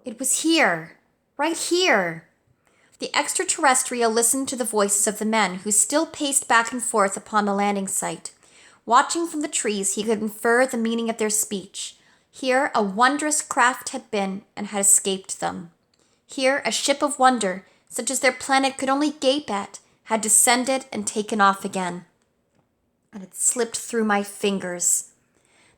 It was here, right here. The extraterrestrial listened to the voices of the men who still paced back and forth upon the landing site. Watching from the trees, he could infer the meaning of their speech. Here a wondrous craft had been and had escaped them. Here a ship of wonder, such as their planet could only gape at, had descended and taken off again. And it slipped through my fingers.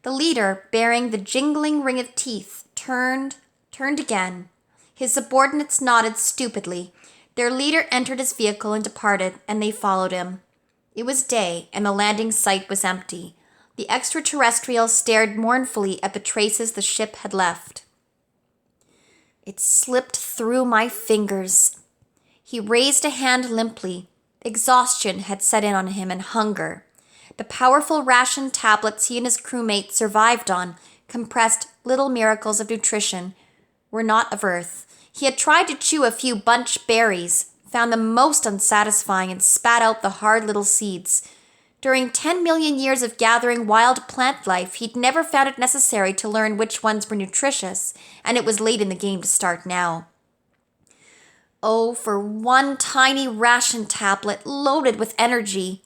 The leader, bearing the jingling ring of teeth, turned again. His subordinates nodded stupidly. Their leader entered his vehicle and departed, and they followed him. It was day, and the landing site was empty. The extraterrestrial stared mournfully at the traces the ship had left. It slipped through my fingers. He raised a hand limply. Exhaustion had set in on him and hunger. The powerful ration tablets he and his crewmates survived on, compressed little miracles of nutrition, were not of earth. He had tried to chew a few bunch berries, found them most unsatisfying, and spat out the hard little seeds. During 10 million years of gathering wild plant life, he'd never found it necessary to learn which ones were nutritious, and it was late in the game to start now. Oh, for one tiny ration tablet loaded with energy.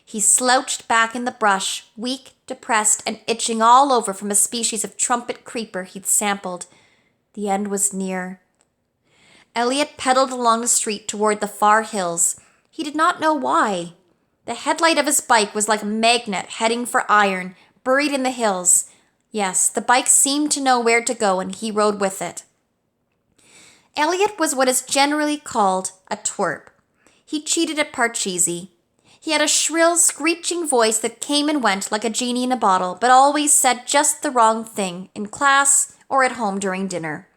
He slouched back in the brush, weak, depressed, and itching all over from a species of trumpet creeper he'd sampled. The end was near. Elliot pedaled along the street toward the far hills. He did not know why. The headlight of his bike was like a magnet heading for iron, buried in the hills. Yes, the bike seemed to know where to go, and he rode with it. Elliot was what is generally called a twerp. He cheated at Parcheesi. He had a shrill, screeching voice that came and went like a genie in a bottle, but always said just the wrong thing, in class or at home during dinner.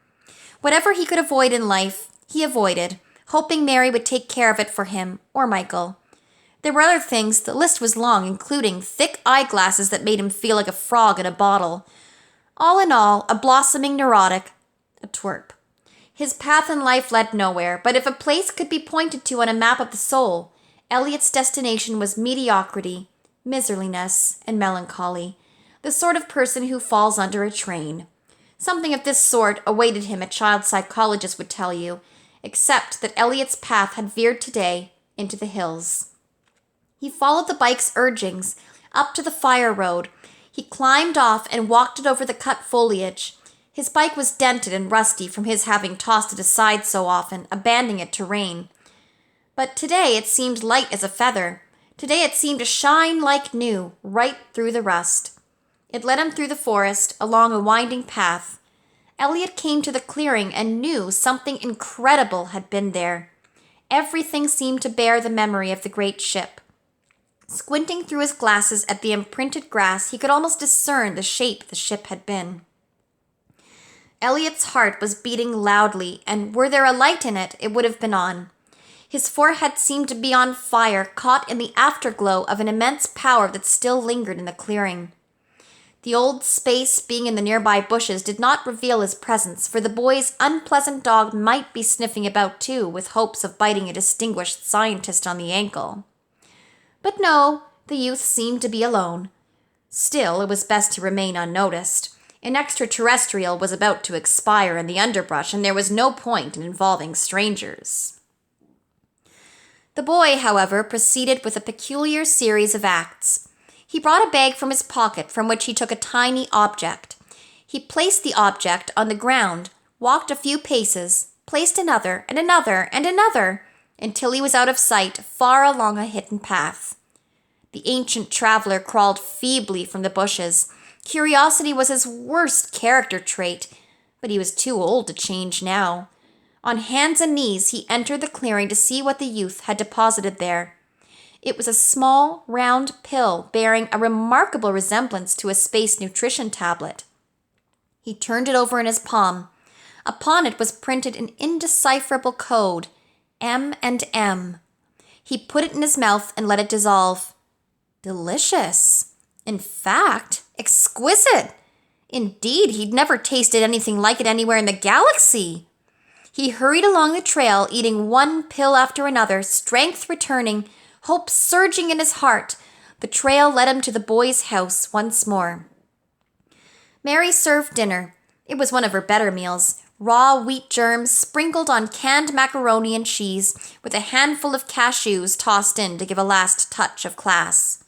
Whatever he could avoid in life, he avoided, hoping Mary would take care of it for him, or Michael. There were other things, the list was long, including thick eyeglasses that made him feel like a frog in a bottle. All in all, a blossoming neurotic, a twerp. His path in life led nowhere, but if a place could be pointed to on a map of the soul, Elliot's destination was mediocrity, miserliness, and melancholy, the sort of person who falls under a train. Something of this sort awaited him, a child psychologist would tell you, except that Elliot's path had veered today into the hills. He followed the bike's urgings up to the fire road. He climbed off and walked it over the cut foliage. His bike was dented and rusty from his having tossed it aside so often, abandoning it to rain. But today it seemed light as a feather. Today it seemed to shine like new, right through the rust. It led him through the forest, along a winding path. Elliot came to the clearing and knew something incredible had been there. Everything seemed to bear the memory of the great ship. Squinting through his glasses at the imprinted grass, he could almost discern the shape the ship had been. Elliot's heart was beating loudly, and were there a light in it, it would have been on. His forehead seemed to be on fire, caught in the afterglow of an immense power that still lingered in the clearing. The old space being in the nearby bushes did not reveal his presence, for the boy's unpleasant dog might be sniffing about too, with hopes of biting a distinguished scientist on the ankle. But no, the youth seemed to be alone. Still, it was best to remain unnoticed. An extraterrestrial was about to expire in the underbrush, and there was no point in involving strangers. The boy, however, proceeded with a peculiar series of acts. He brought a bag from his pocket from which he took a tiny object. He placed the object on the ground, walked a few paces, placed another and another and another, until he was out of sight, far along a hidden path. The ancient traveler crawled feebly from the bushes. Curiosity was his worst character trait, but he was too old to change now. On hands and knees, he entered the clearing to see what the youth had deposited there. It was a small, round pill bearing a remarkable resemblance to a space nutrition tablet. He turned it over in his palm. Upon it was printed an indecipherable code, M&M. He put it in his mouth and let it dissolve. Delicious. In fact, exquisite. Indeed, he'd never tasted anything like it anywhere in the galaxy. He hurried along the trail, eating one pill after another, strength returning, hope surging in his heart. The trail led him to the boy's house once more. Mary served dinner. It was one of her better meals, raw wheat germs sprinkled on canned macaroni and cheese with a handful of cashews tossed in to give a last touch of class.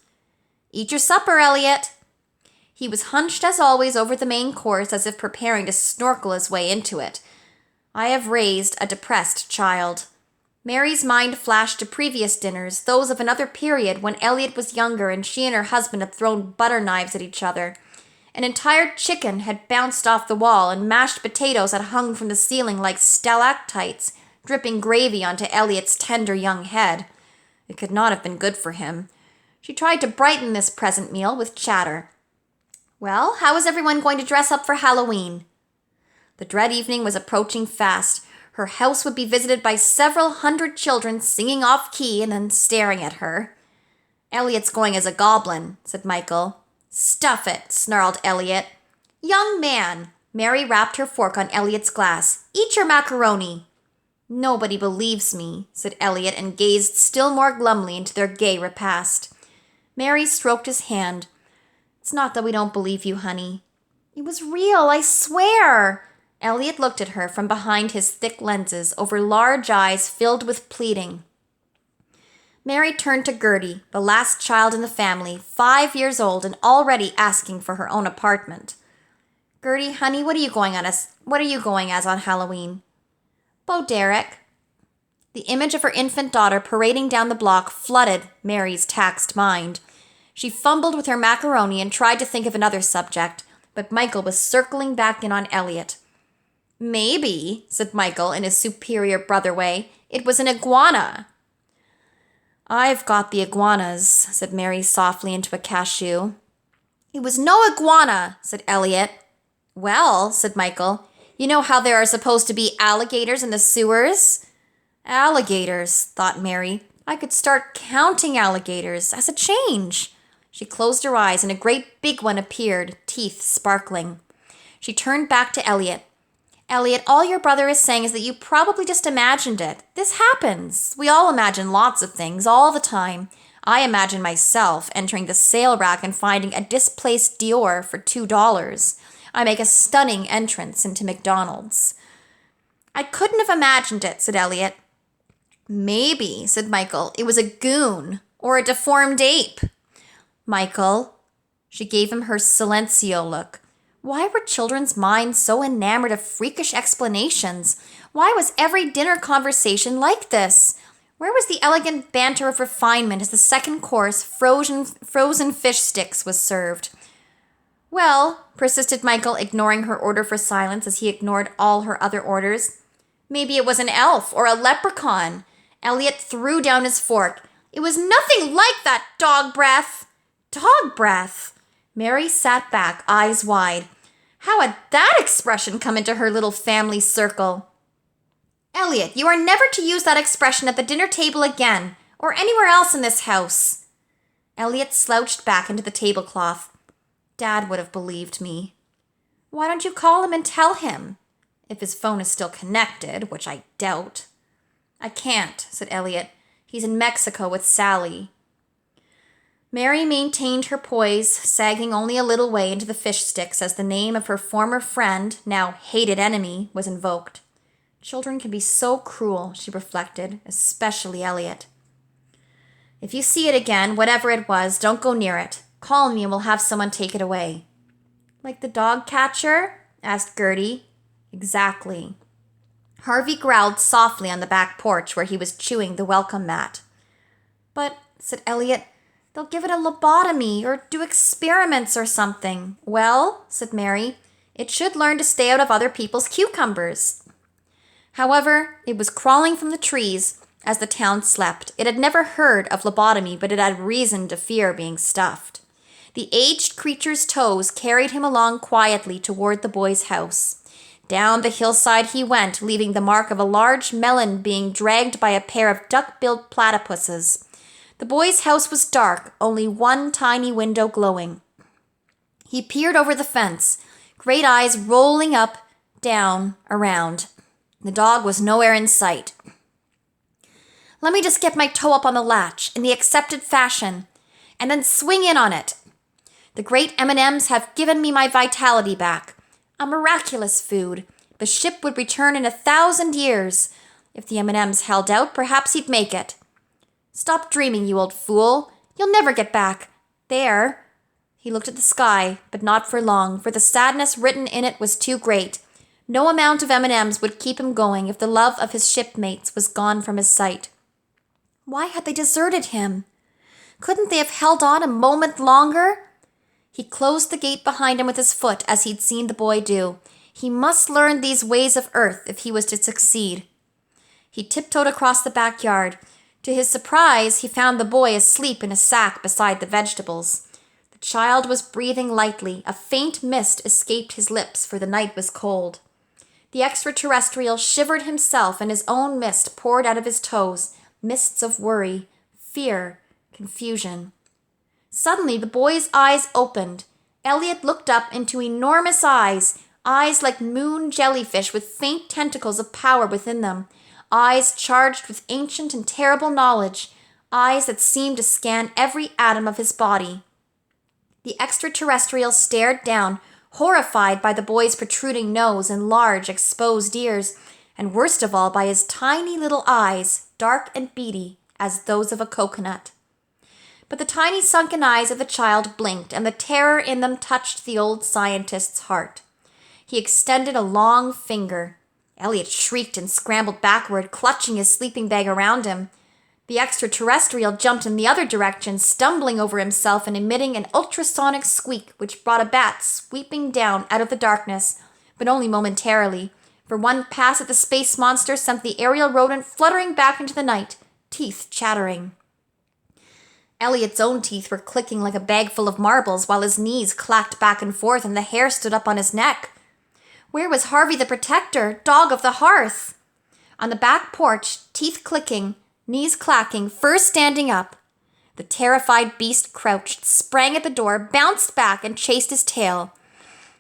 "Eat your supper, Elliot." He was hunched as always over the main course as if preparing to snorkel his way into it. I have raised a depressed child. Mary's mind flashed to previous dinners, those of another period when Elliot was younger and she and her husband had thrown butter knives at each other. An entire chicken had bounced off the wall and mashed potatoes had hung from the ceiling like stalactites, dripping gravy onto Elliot's tender young head. It could not have been good for him. She tried to brighten this present meal with chatter. "Well, how is everyone going to dress up for Halloween?" The dread evening was approaching fast. Her house would be visited by several hundred children singing off key and then staring at her. "Elliot's going as a goblin," said Michael. "Stuff it," snarled Elliot. "Young man," Mary rapped her fork on Elliot's glass. "Eat your macaroni." "Nobody believes me," said Elliot and gazed still more glumly into their gay repast. Mary stroked his hand. "It's not that we don't believe you, honey." "It was real, I swear." Elliot looked at her from behind his thick lenses over large eyes filled with pleading. Mary turned to Gertie, the last child in the family, 5 years old and already asking for her own apartment. "Gertie, honey, what are you going as on Halloween?" "Bo Derek." The image of her infant daughter parading down the block flooded Mary's taxed mind. She fumbled with her macaroni and tried to think of another subject, but Michael was circling back in on Elliot. "Maybe," said Michael in his superior brother way, "it was an iguana." "I've got the iguanas," said Mary softly into a cashew. "It was no iguana," said Elliot. "Well," said Michael, "you know how there are supposed to be alligators in the sewers?" "Alligators," thought Mary. "I could start counting alligators as a change." She closed her eyes and a great big one appeared, teeth sparkling. She turned back to Elliot. "Elliot, all your brother is saying is that you probably just imagined it. This happens. We all imagine lots of things all the time. I imagine myself entering the sale rack and finding a displaced Dior for $2. I make a stunning entrance into McDonald's." "I couldn't have imagined it," said Elliot. "Maybe," said Michael, "it was a goon or a deformed ape." "Michael," she gave him her silencio look. Why were children's minds so enamored of freakish explanations? Why was every dinner conversation like this? Where was the elegant banter of refinement as the second course, frozen fish sticks, was served? "Well," persisted Michael, ignoring her order for silence as he ignored all her other orders, "maybe it was an elf or a leprechaun." Elliot threw down his fork. "It was nothing like that, dog breath." "Dog breath?" Mary sat back, eyes wide. How had that expression come into her little family circle? "Elliot, you are never to use that expression at the dinner table again, or anywhere else in this house." Elliot slouched back into the tablecloth. "Dad would have believed me." "Why don't you call him and tell him? If his phone is still connected, which I doubt." "I can't," said Elliot. "He's in Mexico with Sally." Mary maintained her poise, sagging only a little way into the fish sticks as the name of her former friend, now hated enemy, was invoked. Children can be so cruel, she reflected, especially Elliot. "If you see it again, whatever it was, don't go near it. Call me and we'll have someone take it away." "Like the dog catcher?" asked Gertie. "Exactly." Harvey growled softly on the back porch where he was chewing the welcome mat. "But," said Elliot, "they'll give it a lobotomy or do experiments or something." "Well," said Mary, "it should learn to stay out of other people's cucumbers." However, it was crawling from the trees as the town slept. It had never heard of lobotomy, but it had reason to fear being stuffed. The aged creature's toes carried him along quietly toward the boy's house. Down the hillside he went, leaving the mark of a large melon being dragged by a pair of duck-billed platypuses. The boy's house was dark, only one tiny window glowing. He peered over the fence, great eyes rolling up, down, around. The dog was nowhere in sight. "Let me just get my toe up on the latch, in the accepted fashion, and then swing in on it. The great M&Ms have given me my vitality back. A miraculous food. The ship would return in 1,000 years. If the M&Ms held out, perhaps he'd make it. Stop dreaming, you old fool. You'll never get back. There. He looked at the sky, but not for long, for the sadness written in it was too great. No amount of M&Ms would keep him going if the love of his shipmates was gone from his sight. Why had they deserted him? Couldn't they have held on a moment longer? He closed the gate behind him with his foot as he'd seen the boy do. He must learn these ways of earth if he was to succeed. He tiptoed across the backyard. To his surprise, he found the boy asleep in a sack beside the vegetables. The child was breathing lightly. A faint mist escaped his lips, for the night was cold. The extraterrestrial shivered himself, and his own mist poured out of his toes, mists of worry, fear, confusion. Suddenly, the boy's eyes opened. Elliot looked up into enormous eyes like moon jellyfish with faint tentacles of power within them, eyes charged with ancient and terrible knowledge, eyes that seemed to scan every atom of his body. The extraterrestrial stared down, horrified by the boy's protruding nose and large, exposed ears, and worst of all by his tiny little eyes, dark and beady as those of a coconut. But the tiny sunken eyes of the child blinked, and the terror in them touched the old scientist's heart. He extended a long finger. Elliot shrieked and scrambled backward, clutching his sleeping bag around him. The extraterrestrial jumped in the other direction, stumbling over himself and emitting an ultrasonic squeak which brought a bat sweeping down out of the darkness, but only momentarily, for one pass at the space monster sent the aerial rodent fluttering back into the night, teeth chattering. Elliot's own teeth were clicking like a bag full of marbles, while his knees clacked back and forth and the hair stood up on his neck. Where was Harvey the Protector, dog of the hearth? On the back porch, teeth clicking, knees clacking, fur standing up. The terrified beast crouched, sprang at the door, bounced back, and chased his tail.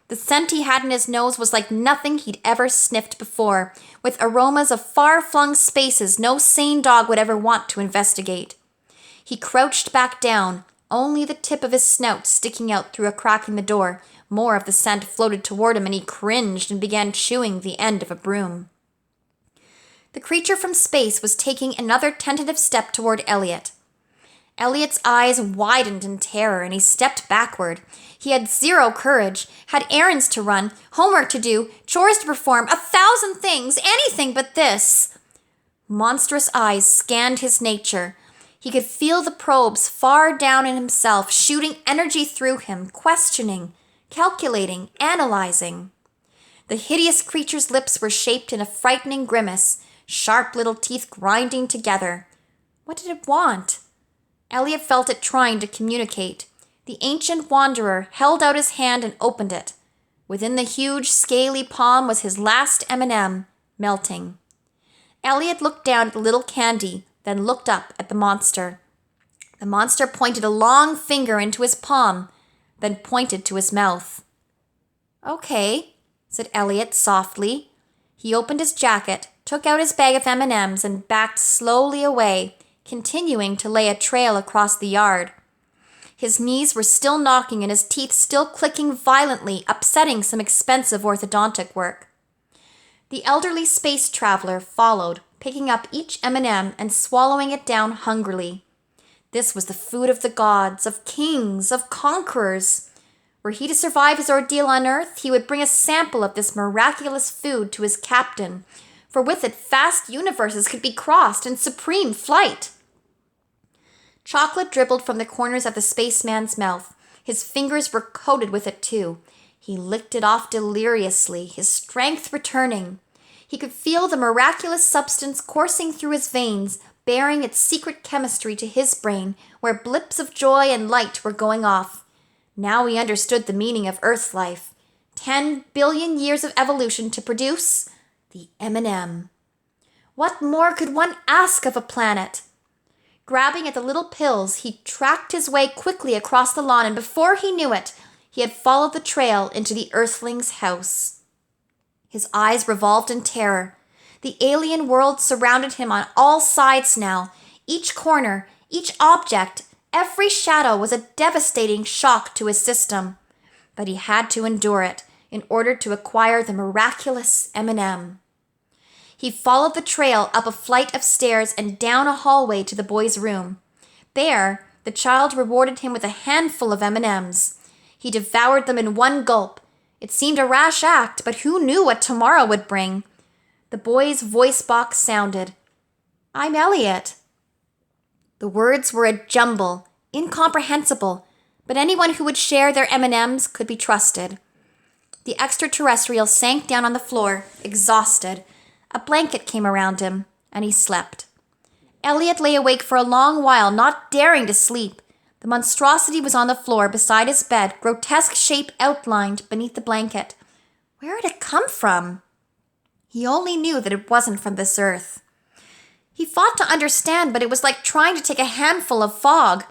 The scent he had in his nose was like nothing he'd ever sniffed before, with aromas of far-flung spaces no sane dog would ever want to investigate. He crouched back down, only the tip of his snout sticking out through a crack in the door. More of the scent floated toward him, and he cringed and began chewing the end of a broom. The creature from space was taking another tentative step toward Elliot. Elliot's eyes widened in terror, and he stepped backward. He had zero courage, had errands to run, homework to do, chores to perform, 1,000 things, anything but this. Monstrous eyes scanned his nature. He could feel the probes far down in himself, shooting energy through him, questioning, calculating, analyzing. The hideous creature's lips were shaped in a frightening grimace, sharp little teeth grinding together. What did it want? Elliot felt it trying to communicate. The ancient wanderer held out his hand and opened it. Within the huge, scaly palm was his last M&M, melting. Elliot looked down at the little candy, then looked up at the monster. The monster pointed a long finger into his palm, then pointed to his mouth. "Okay," said Elliot softly. He opened his jacket, took out his bag of M&Ms, and backed slowly away, continuing to lay a trail across the yard. His knees were still knocking and his teeth still clicking violently, upsetting some expensive orthodontic work. The elderly space traveler followed, picking up each M&M and swallowing it down hungrily. This was the food of the gods, of kings, of conquerors. Were he to survive his ordeal on Earth, he would bring a sample of this miraculous food to his captain, for with it vast universes could be crossed in supreme flight. Chocolate dribbled from the corners of the spaceman's mouth. His fingers were coated with it too. He licked it off deliriously, his strength returning. He could feel the miraculous substance coursing through his veins, bearing its secret chemistry to his brain, where blips of joy and light were going off. Now he understood the meaning of Earth's life. 10 billion years of evolution to produce the M&M. What more could one ask of a planet? Grabbing at the little pills, he tracked his way quickly across the lawn, and before he knew it, he had followed the trail into the Earthling's house. His eyes revolved in terror. The alien world surrounded him on all sides now. Each corner, each object, every shadow was a devastating shock to his system. But he had to endure it. in order to acquire the miraculous M&M. He followed the trail up a flight of stairs and down a hallway to the boy's room. There, the child rewarded him with a handful of M&Ms. He devoured them in one gulp. It seemed a rash act, but who knew what tomorrow would bring? The boy's voice box sounded. "I'm Elliot." The words were a jumble, incomprehensible, but anyone who would share their M&Ms could be trusted. The extraterrestrial sank down on the floor, exhausted. A blanket came around him, and he slept. Elliot lay awake for a long while, not daring to sleep. The monstrosity was on the floor beside his bed, grotesque shape outlined beneath the blanket. Where had it come from? He only knew that it wasn't from this earth. He fought to understand, but it was like trying to take a handful of fog.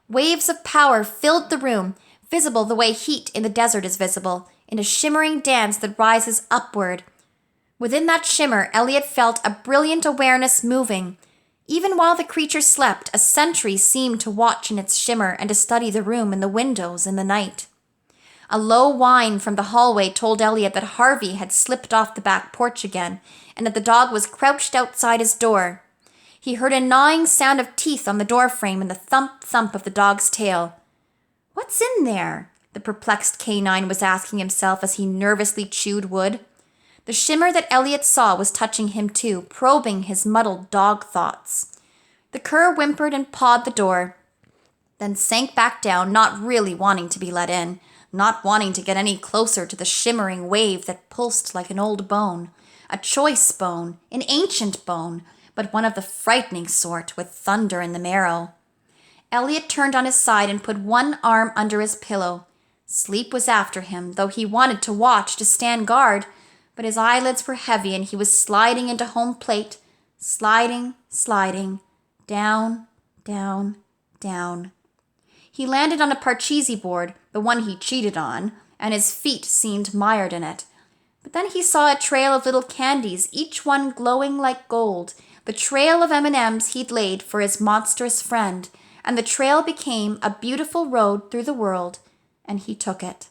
Waves of power filled the room, visible the way heat in the desert is visible, in a shimmering dance that rises upward. Within that shimmer, Elliot felt a brilliant awareness moving. Even while the creature slept, a sentry seemed to watch in its shimmer and to study the room and the windows in the night. A low whine from the hallway told Elliot that Harvey had slipped off the back porch again, and that the dog was crouched outside his door. He heard a gnawing sound of teeth on the doorframe and the thump-thump of the dog's tail. "What's in there?" the perplexed canine was asking himself as he nervously chewed wood. The shimmer that Elliot saw was touching him too, probing his muddled dog thoughts. The cur whimpered and pawed the door, then sank back down, not really wanting to be let in, not wanting to get any closer to the shimmering wave that pulsed like an old bone, a choice bone, an ancient bone, but one of the frightening sort with thunder in the marrow. Elliot turned on his side and put one arm under his pillow. Sleep was after him, though he wanted to watch, to stand guard, but his eyelids were heavy and he was sliding into home plate, sliding, down, down, down. He landed on a parcheesi board, the one he cheated on, and his feet seemed mired in it. But then he saw a trail of little candies, each one glowing like gold, the trail of M&Ms he'd laid for his monstrous friend, and the trail became a beautiful road through the world, and he took it.